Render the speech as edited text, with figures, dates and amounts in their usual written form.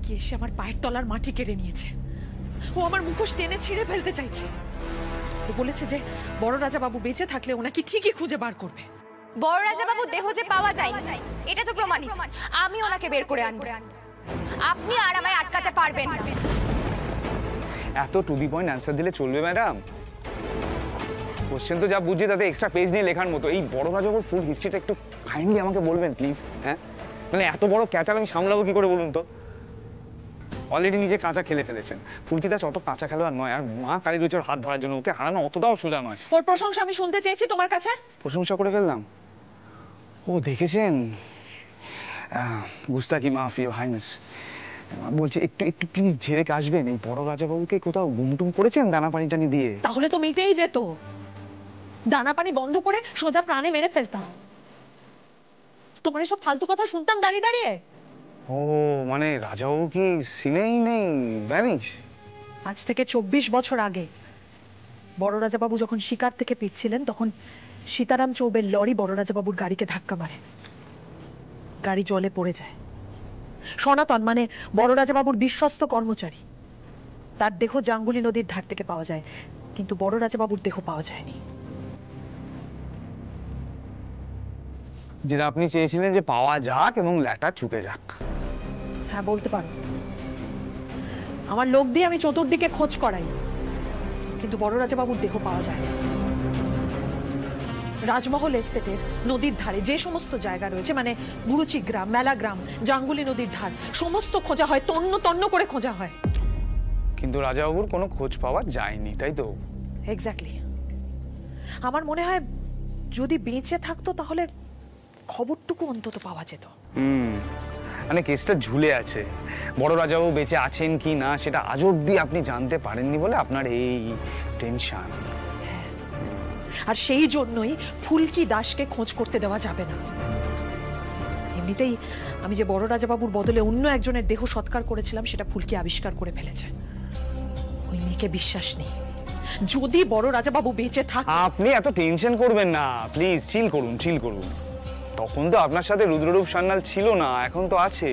কি এসে আমার পায়ের তলার মাটি কেড়ে নিয়েছে। ও আমার মুখোশ টেনে ছিঁড়ে ফেলতে চাইছে। ও বলেছে যে বড় রাজা বাবু বেঁচে থাকলে ওনাকে ঠিকই খুঁজে বার করবে। বড় রাজা বাবু দেহ যে পাওয়া যায় এটা তো প্রমাণিত। আমি ওনাকে বের করে আনবো, আপনি আর আমায় আটকাতে পারবেন না। এত টু দি পয়েন্ট অ্যান্সার দিলে চলবে ম্যাডাম? কোশ্চেন তো যা বুঝছি তাতে এক্সট্রা পেজ নিয়ে লেখার মতো। এই বড় রাজাবাবুর ফুল হিস্ট্রিটা একটু কাইন্ডলি আমাকে বলবেন প্লিজ। হ্যাঁ, মানে এত বড় ক্যাচার আমি সামলাবো কি করে বলুন তো? অলরেডি নিজে কাঁচা খেলে ফেলেছেন। ফুলকি দাস অত কাঁচা খেলোয়াড় নয়, আর মা কালী রুচির হাত ধরার জন্য ওকে হারানো অতটাও সোজা নয়। ওর প্রশংসা আমি শুনতে চেয়েছি তোমার কাছে। প্রশংসা করে ফেললাম? ও দেখেছেন, গুস্তাকি মাফ ইওর হাইনেস। বলছি একটু একটু প্লিজ ঝেড়ে আসবেন। এই বড় রাজাবাবুকে কোথাও গুমটুম করেছেন দানা পানি টানি দিয়ে? তাহলে তো মিটেই যেত। দানা পানি বন্ধ করে সোজা প্রাণে মেরে ফেলতাম। তোমার এসব ফালতু কথা শুনতাম দাঁড়িয়ে দাঁড়িয়ে। ও মানে রাজাবাবু কি সিনেই নেই, ভ্যানিশ? আজ থেকে 24 বছর আগে বড় রাজাবাবু যখন শিকার থেকে ফিরছিলেন তখন সীতারাম চৌবের লরি বড় রাজাবাবুর গাড়িকে ধাক্কা মারে। গাড়ি জলে পড়ে যায়। সনাতন মানে বড় রাজাবাবুর বিশ্বস্ত কর্মচারী, তার দেহ জাঙ্গুলি নদীর ধার থেকে পাওয়া যায়, কিন্তু বড় রাজাবাবুর দেহ পাওয়া যায়নি। যেটা আপনি চেয়েছিলেন যে পাওয়া যাক এবং ল্যাটা চুকে যাক। হ্যাঁ বলতে পারো। আমার লোক দিয়ে আমি চতুর্দিকে খোঁজ করাই, কিন্তু বড় রাজাবাবুর দেহ পাওয়া যায় না। রাজমহল এস্টেটের নদীর ধারে যে সমস্ত জায়গা রয়েছে, মানে গুরুচি গ্রাম, মেলা গ্রাম, জাঙ্গুলি নদীর ধার, সমস্ত খোঁজা হয়, তন্ন তন্ন করে খোঁজা হয়, কিন্তু রাজাবাবুর কোনো খোঁজ পাওয়া যায়নি, তাই তো? এক্স্যাক্টলি। আমার মনে হয় যদি বেঁচে থাকতো তাহলে খবরটুকু অন্তত পাওয়া যেত। মানে কেসটা ঝুলে আছে। বড় রাজাবাবু বেঁচে আছেন কি না সেটা আজ অব্দি আপনি জানতে পারেননি বলে আপনার এই টেনশন। আর সেই জন্যই ফুলকি দাসকে খোঁজ করতে দেওয়া যাবে না। এমনিতেই আমি যে বড় রাজাবাবুর বদলে অন্য একজনের দেহ সৎকার করেছিলাম সেটা ফুলকি আবিষ্কার করে ফেলেছে। ওই মেয়েকে বিশ্বাস নেই। যদি বড় রাজাবাবু বেঁচে থাকে। আপনি এত টেনশন করবেন না প্লিজ, চিল করুন চিল করুন। তখন তো আপনার সাথে রুদ্ররূপ সান্যাল ছিল না, এখন তো আছে।